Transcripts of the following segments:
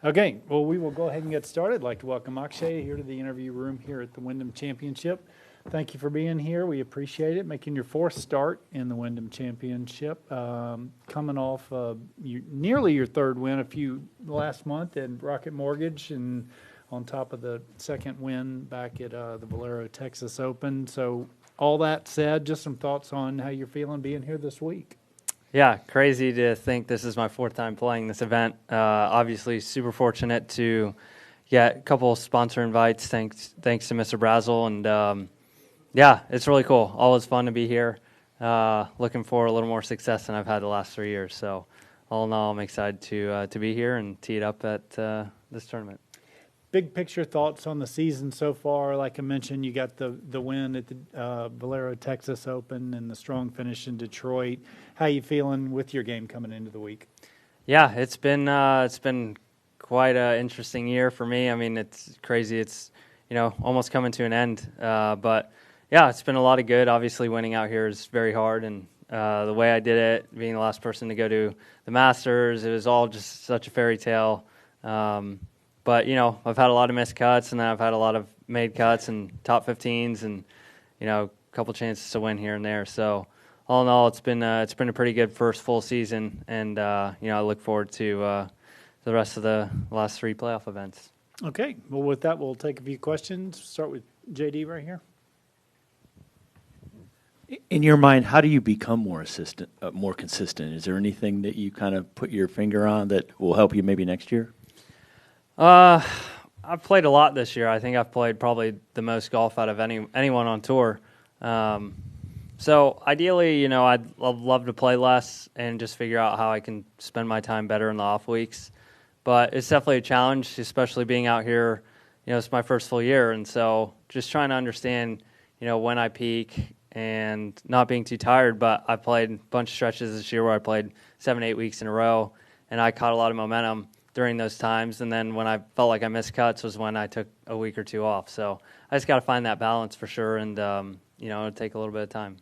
Okay, well, we will go ahead and get started. I'd like to welcome Akshay here to the interview room here at the Wyndham Championship. Thank you for being here. We appreciate it. Making your fourth start in the Wyndham Championship. Coming off nearly your third win last month at Rocket Mortgage, and on top of the second win back at the Valero Texas Open. So all that said, just some thoughts on how you're feeling being here this week. Yeah, crazy to think this is my fourth time playing this event. Obviously, super fortunate to get a couple sponsor invites. Thanks to Mr. Brazel, and yeah, it's really cool. Always fun to be here. Looking for a little more success than I've had the last 3 years. So, all in all, I'm excited to be here and tee it up at this tournament. Big picture thoughts on the season so far. Like I mentioned, you got the win at the Valero Texas Open and the strong finish in Detroit. How you feeling with your game coming into the week? Yeah, it's been quite an interesting year for me. I mean, it's crazy. It's almost coming to an end. But yeah, it's been a lot of good. Obviously, winning out here is very hard, and the way I did it, being the last person to go to the Masters, it was all just such a fairy tale. But, I've had a lot of missed cuts, and then I've had a lot of made cuts and top 15s and, a couple chances to win here and there. So, all in all, it's been a pretty good first full season, and, I look forward to the rest of the last 3 playoff events. Okay. Well, with that, we'll take a few questions. Start with JD right here. In your mind, how do you become more consistent? Is there anything that you kind of put your finger on that will help you maybe next year? I've played a lot this year. I think I've played probably the most golf out of anyone on tour. So ideally, I'd love to play less and just figure out how I can spend my time better in the off weeks. But it's definitely a challenge, especially being out here. It's my first full year, and so just trying to understand, when I peak and not being too tired. But I played a bunch of stretches this year where I played 7-8 weeks in a row, and I caught a lot of momentum during those times, and then when I felt like I missed cuts was when I took a week or two off. So I just got to find that balance for sure, and it'll take a little bit of time.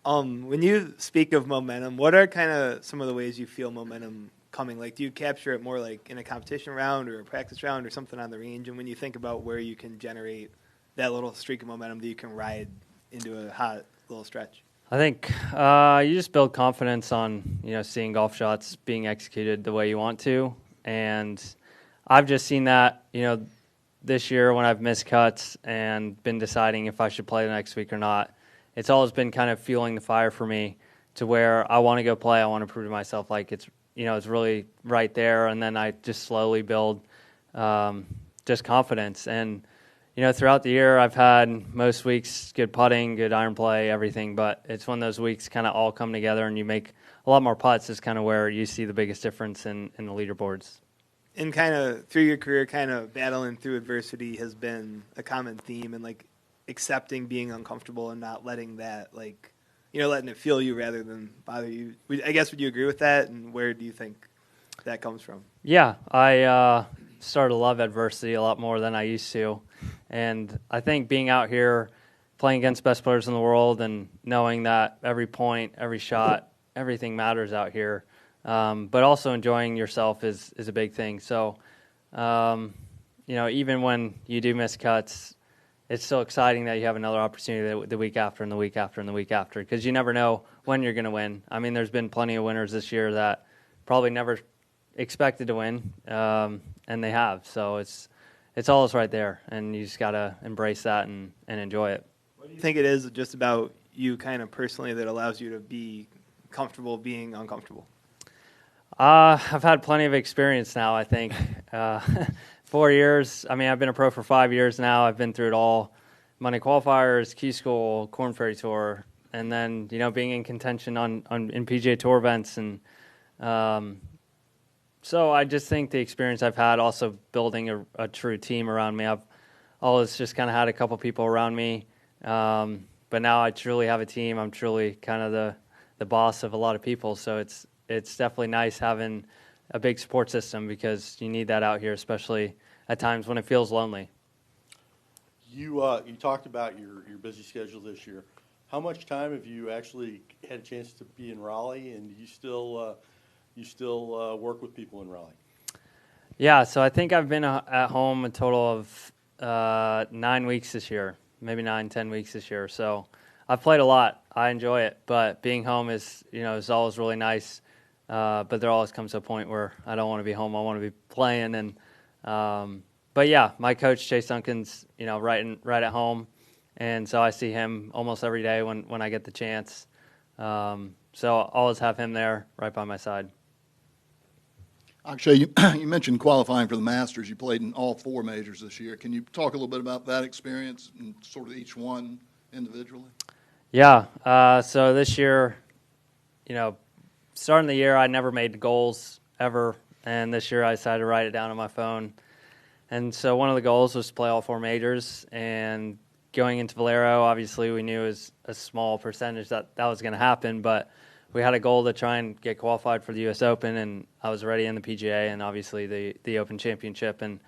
When you speak of momentum, what are kind of some of the ways you feel momentum coming? Like, do you capture it more like in a competition round or a practice round or something on the range? And when you think about where you can generate that little streak of momentum that you can ride into a hot little stretch? I think you just build confidence on, seeing golf shots being executed the way you want to. And I've just seen that, this year when I've missed cuts and been deciding if I should play the next week or not. It's always been kind of fueling the fire for me to where I want to go play. I want to prove to myself like it's really right there. And then I just slowly build just confidence. And throughout the year, I've had most weeks good putting, good iron play, everything. But it's when those weeks kind of all come together and you make a lot more putts is kind of where you see the biggest difference in the leaderboards. And kind of through your career, kind of battling through adversity has been a common theme, and like accepting being uncomfortable and not letting that letting it fuel you rather than bother you. I guess, would you agree with that? And where do you think that comes from? Yeah, I started to love adversity a lot more than I used to. And I think being out here, playing against best players in the world and knowing that every point, every shot, everything matters out here, but also enjoying yourself is a big thing. So, even when you do miss cuts, it's so exciting that you have another opportunity the week after and the week after and the week after, because you never know when you're going to win. I mean, there's been plenty of winners this year that probably never expected to win, and they have. So it's always right there, and you just got to embrace that and enjoy it. What do you think it is just about you kind of personally that allows you to be comfortable being uncomfortable? I've had plenty of experience now, I think. 4 years. I mean, I've been a pro for 5 years now. I've been through it all. Monday qualifiers, Key School, Korn Ferry Tour, and then, being in contention in PGA Tour events. And so I just think the experience I've had, also building a true team around me. I've always just kind of had a couple people around me. But now I truly have a team. I'm truly kind of the boss of a lot of people. So it's definitely nice having a big support system, because you need that out here, especially at times when it feels lonely. You talked about your busy schedule this year. How much time have you actually had a chance to be in Raleigh, and do you still you still work with people in Raleigh? Yeah, so I think I've been at home a total of 9 weeks this year, maybe 10 weeks this year. So I've played a lot. I enjoy it, but being home is always really nice. But there always comes a point where I don't want to be home. I want to be playing. But yeah, my coach Chase Duncan's right at home, and so I see him almost every day when I get the chance. So I'll always have him there right by my side. Akshay, you mentioned qualifying for the Masters. You played in all 4 majors this year. Can you talk a little bit about that experience and sort of each one individually? Yeah. So this year, starting the year, I never made goals ever, and this year I decided to write it down on my phone. And so one of the goals was to play all 4 majors, and going into Valero, obviously we knew it was a small percentage that was going to happen, but we had a goal to try and get qualified for the U.S. Open, and I was already in the PGA and obviously the Open Championship. And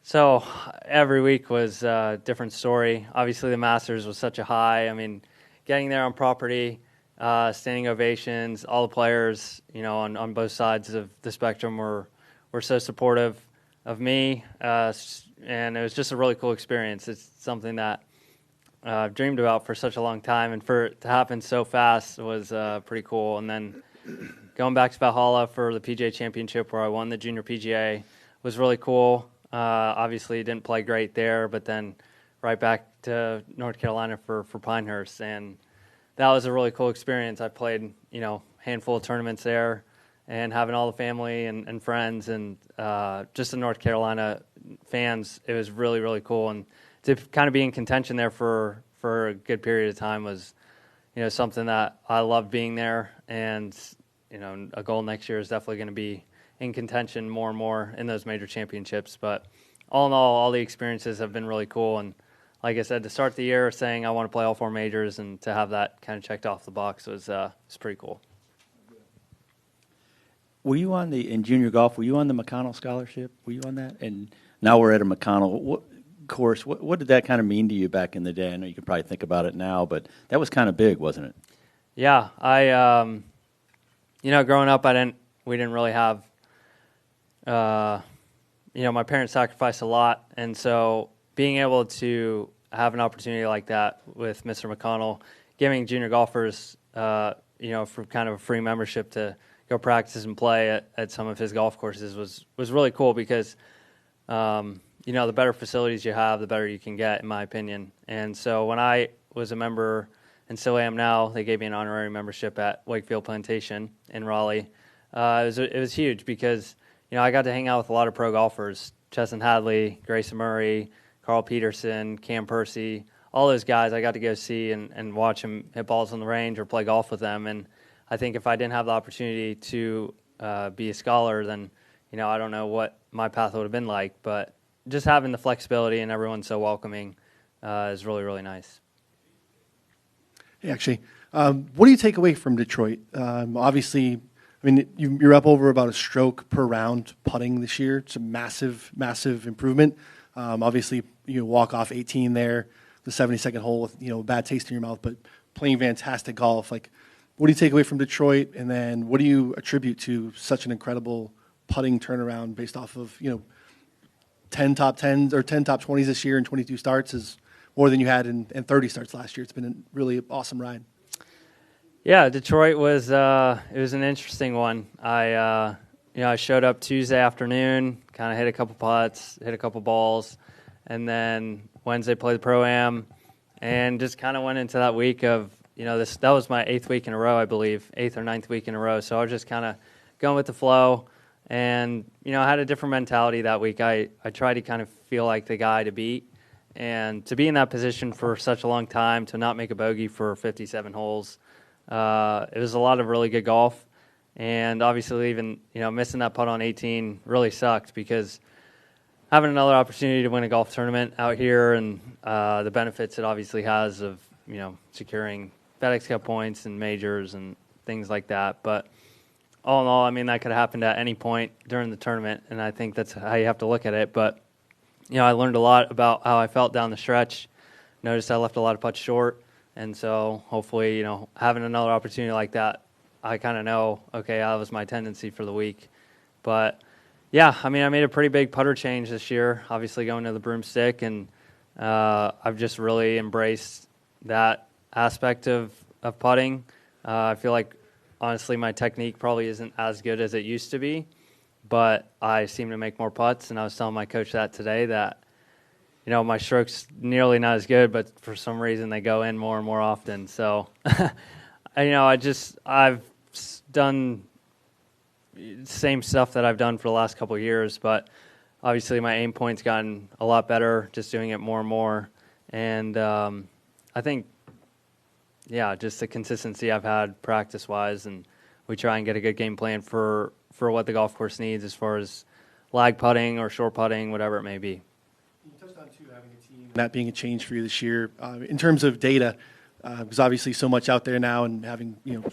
so every week was a different story. Obviously the Masters was such a high. I mean, getting there on property, standing ovations, all the players, on both sides of the spectrum were so supportive of me, and it was just a really cool experience. It's something that I've dreamed about for such a long time, and for it to happen so fast was pretty cool. And then going back to Valhalla for the PGA Championship, where I won the Junior PGA, was really cool. Obviously, didn't play great there, but then right back to North Carolina for Pinehurst, and that was a really cool experience. I played, handful of tournaments there, and having all the family and friends and just the North Carolina fans, it was really, really cool. And to kind of be in contention there for a good period of time was, something that I loved being there. And, a goal next year is definitely going to be in contention more and more in those major championships. But all in all the experiences have been really cool. And like I said, to start the year saying I want to play all 4 majors and to have that kind of checked off the box was pretty cool. Were you in junior golf, were you on the McConnell Scholarship? Were you on that? And now we're at a McConnell course. What did that kind of mean to you back in the day? I know you can probably think about it now, but that was kind of big, wasn't it? Yeah, I, growing up, we didn't really have, my parents sacrificed a lot, and so being able to have an opportunity like that with Mr. McConnell, giving junior golfers, for kind of a free membership to go practice and play at some of his golf courses was really cool because, the better facilities you have, the better you can get, in my opinion. And so when I was a member, and still am now, they gave me an honorary membership at Wakefield Plantation in Raleigh. It was huge because, I got to hang out with a lot of pro golfers, Chesson Hadley, Grayson Murray, Carl Peterson, Cam Percy, all those guys I got to go see and watch them hit balls on the range or play golf with them. And I think if I didn't have the opportunity to be a scholar, then, I don't know what my path would have been like. But just having the flexibility and everyone so welcoming is really, really nice. Hey, actually, what do you take away from Detroit? Obviously, you're up over about a stroke per round putting this year. It's a massive, massive improvement. Obviously, you walk off 18 there, the 72nd hole with a bad taste in your mouth, but playing fantastic golf. Like, what do you take away from Detroit, and then what do you attribute to such an incredible putting turnaround based off of 10 top 10s or 10 top 20s this year and 22 starts is more than you had in 30 starts last year. It's been a really awesome ride. Yeah, Detroit was it was an interesting one. I showed up Tuesday afternoon, kind of hit a couple putts, hit a couple balls, and then Wednesday played the Pro-Am, and just kind of went into that week of that was my 8th week in a row, I believe, 8th or 9th week in a row. So I was just kind of going with the flow, and I had a different mentality that week. I tried to kind of feel like the guy to beat. And to be in that position for such a long time, to not make a bogey for 57 holes, it was a lot of really good golf. And obviously even, missing that putt on 18 really sucked because having another opportunity to win a golf tournament out here and the benefits it obviously has of, securing FedEx Cup points and majors and things like that. But all in all, that could have happened at any point during the tournament, and I think that's how you have to look at it. But I learned a lot about how I felt down the stretch. Noticed I left a lot of putts short, and so hopefully, having another opportunity like that I kind of know, okay, that was my tendency for the week. But yeah, I mean, I made a pretty big putter change this year, obviously going to the broomstick, and I've just really embraced that aspect of putting. I feel like, honestly, my technique probably isn't as good as it used to be, but I seem to make more putts, and I was telling my coach that today that, you know, my strokes nearly not as good, but for some reason they go in more and more often. So, you know, I've done same stuff that I've done for the last couple of years, but obviously my aim point's gotten a lot better just doing it more and more. And I think, yeah, just the consistency I've had practice-wise, and we try and get a good game plan for what the golf course needs as far as lag putting or short putting, whatever it may be. You touched on, too, having a team, that being a change for you this year. In terms of data, there's obviously so much out there now, and having, you know,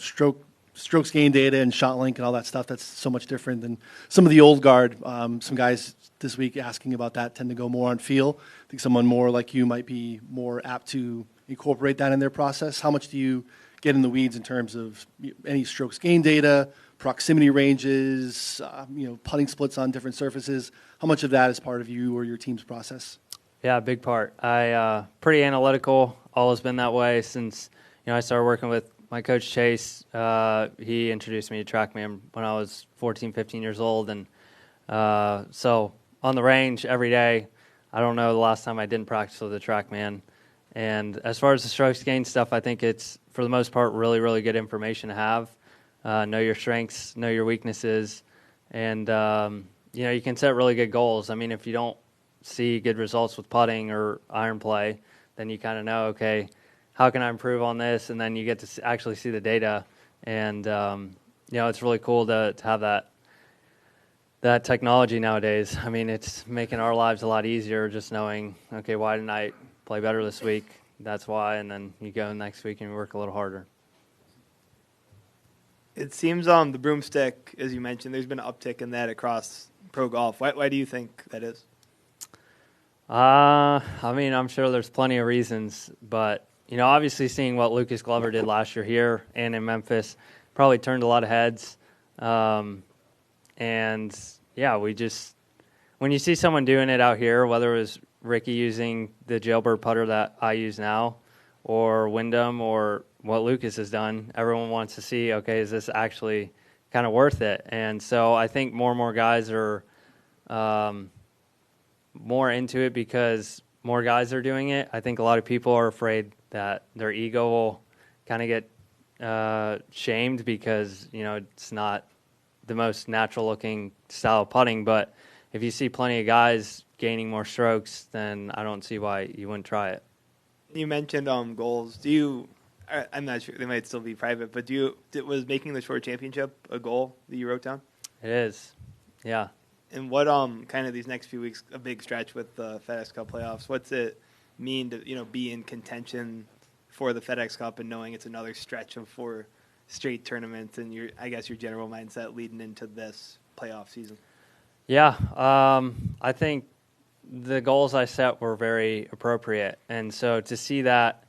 strokes gain data and shot link and all that stuff, that's so much different than some of the old guard. Some guys this week asking about that tend to go more on feel. I think someone more like you might be more apt to incorporate that in their process. How much do you get in the weeds in terms of any strokes gain data, proximity ranges, you know, putting splits on different surfaces? How much of that is part of you or your team's process? Yeah, big part. I pretty analytical, always been that way since, you know, I started working with my coach Chase. He introduced me to TrackMan when I was 14, 15 years old, and so on the range every day, I don't know the last time I didn't practice with the TrackMan. And as far as the strokes gain stuff, I think it's, for the most part, really, really good information to have. Know your strengths, know your weaknesses, and you know, you can set really good goals. I mean, if you don't see good results with putting or iron play, then you kind of know, okay, how can I improve on this? And then you get to actually see the data, and you know, it's really cool to have that technology nowadays. I mean, it's making our lives a lot easier just knowing, okay, why didn't I play better this week? That's why, and then you go next week and you work a little harder. It seems the broomstick, as you mentioned, there's been an uptick in that across pro golf. Why do you think that is? I mean, I'm sure there's plenty of reasons, but, you know, obviously seeing what Lucas Glover did last year here and in Memphis probably turned a lot of heads. And, yeah, when you see someone doing it out here, whether it was Ricky using the jailbird putter that I use now, or Wyndham, or what Lucas has done, everyone wants to see, okay, is this actually kind of worth it? And so I think more and more guys are more into it because more guys are doing it. I think a lot of people are afraid that their ego will kind of get shamed because, you know, it's not the most natural looking style of putting. But if you see plenty of guys gaining more strokes, then I don't see why you wouldn't try it. You mentioned goals. I'm not sure, they might still be private, but was making the Short Championship a goal that you wrote down? It is, yeah. And what kind of these next few weeks, a big stretch with the FedEx Cup playoffs, what's it mean to, you know, be in contention for the FedEx Cup and knowing it's another stretch of 4 straight tournaments, and your general mindset leading into this playoff season? Yeah, I think the goals I set were very appropriate, and so to see that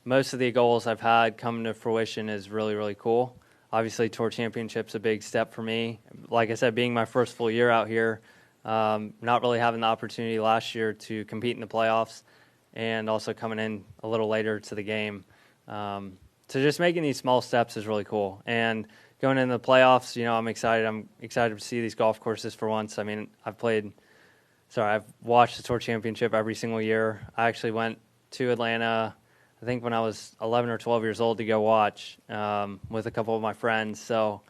most of the goals I've had come to fruition is really, really cool. Obviously, Tour Championship's a big step for me. Like I said, being my first full year out here, not really having the opportunity last year to compete in the playoffs, and also coming in a little later to the game. So just making these small steps is really cool. And going into the playoffs, you know, I'm excited. I'm excited to see these golf courses for once. I mean, I've watched the Tour Championship every single year. I actually went to Atlanta, I think when I was 11 or 12 years old, to go watch with a couple of my friends. So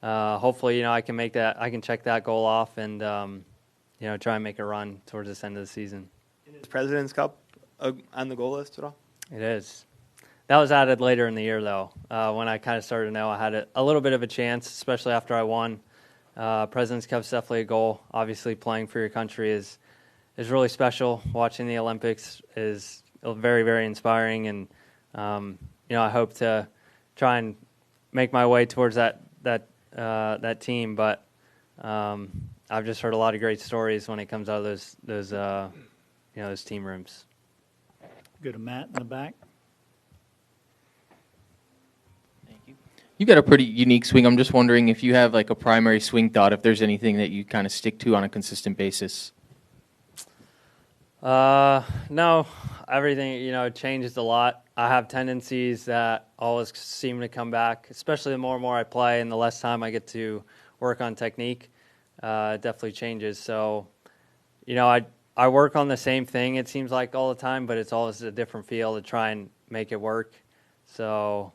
hopefully, you know, I can check that goal off and, you know, try and make a run towards this end of the season. Is President's Cup on the goal list at all? It is. That was added later in the year, though, when I kind of started to know I had a little bit of a chance, especially after I won. President's Cup's definitely a goal. Obviously, playing for your country is really special. Watching the Olympics is very, very inspiring, and you know, I hope to try and make my way towards that team. But I've just heard a lot of great stories when it comes out of those team rooms. Go to Matt in the back. You got a pretty unique swing. I'm just wondering if you have like a primary swing thought, if there's anything that you kind of stick to on a consistent basis. No, everything, changes a lot. I have tendencies that always seem to come back, especially the more and more I play and the less time I get to work on technique. It definitely changes. So, I work on the same thing, it seems like, all the time, but it's always a different feel to try and make it work. So,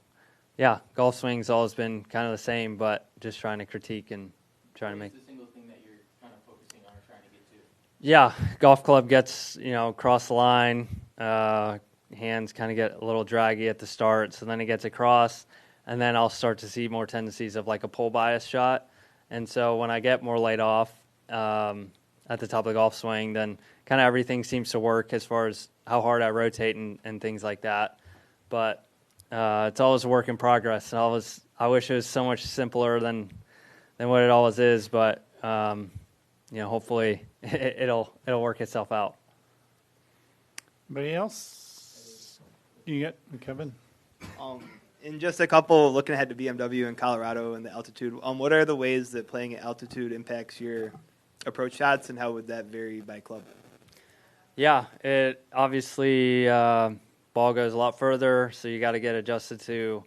yeah, golf swing's always been kind of the same, but just trying to critique and trying to make. What's the single thing that you're kind of focusing on or trying to get to? Yeah, golf club gets, across the line. Hands kind of get a little draggy at the start, so then it gets across, and then I'll start to see more tendencies of like a pull bias shot. And so when I get more laid off at the top of the golf swing, then kind of everything seems to work as far as how hard I rotate and things like that. But it's always a work in progress. And I wish it was so much simpler than what it always is, but hopefully it'll work itself out. Anybody else? You got Kevin? In just a couple, looking ahead to BMW and Colorado and the altitude, what are the ways that playing at altitude impacts your approach shots, and how would that vary by club? Yeah, it obviously ball goes a lot further, so you got to get adjusted to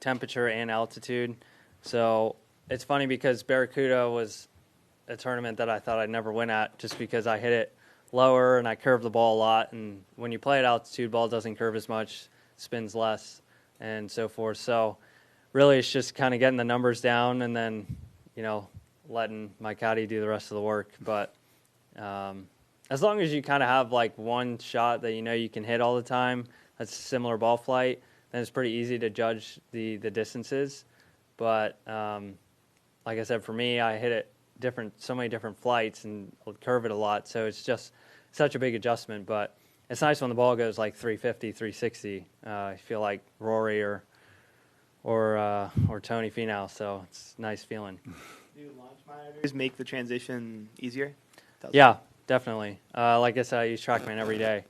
temperature and altitude. So it's funny because Barracuda was a tournament that I thought I'd never win at, just because I hit it lower and I curve the ball a lot, and when you play at altitude, ball doesn't curve as much, spins less, and so forth. So really it's just kind of getting the numbers down and then letting my caddy do the rest of the work. But as long as you kind of have like one shot that you can hit all the time, that's similar ball flight, then it's pretty easy to judge the distances. But like I said, for me, I hit it so many different flights and curve it a lot, so it's just such a big adjustment. But it's nice when the ball goes like 350, 360. I feel like Rory or Tony Finau, so it's a nice feeling. Do launch monitors make the transition easier? Yeah, definitely. Like I said, I use TrackMan every day,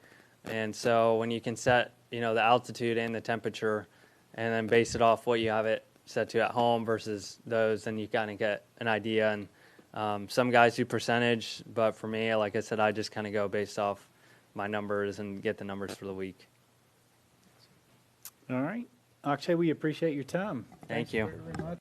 and so when you can set the altitude and the temperature, and then base it off what you have it set to at home versus those, then you kind of get an idea. And some guys do percentage, but for me, like I said, I just kind of go based off my numbers and get the numbers for the week. All right. Akshay, we appreciate your time. Thank you. Very much.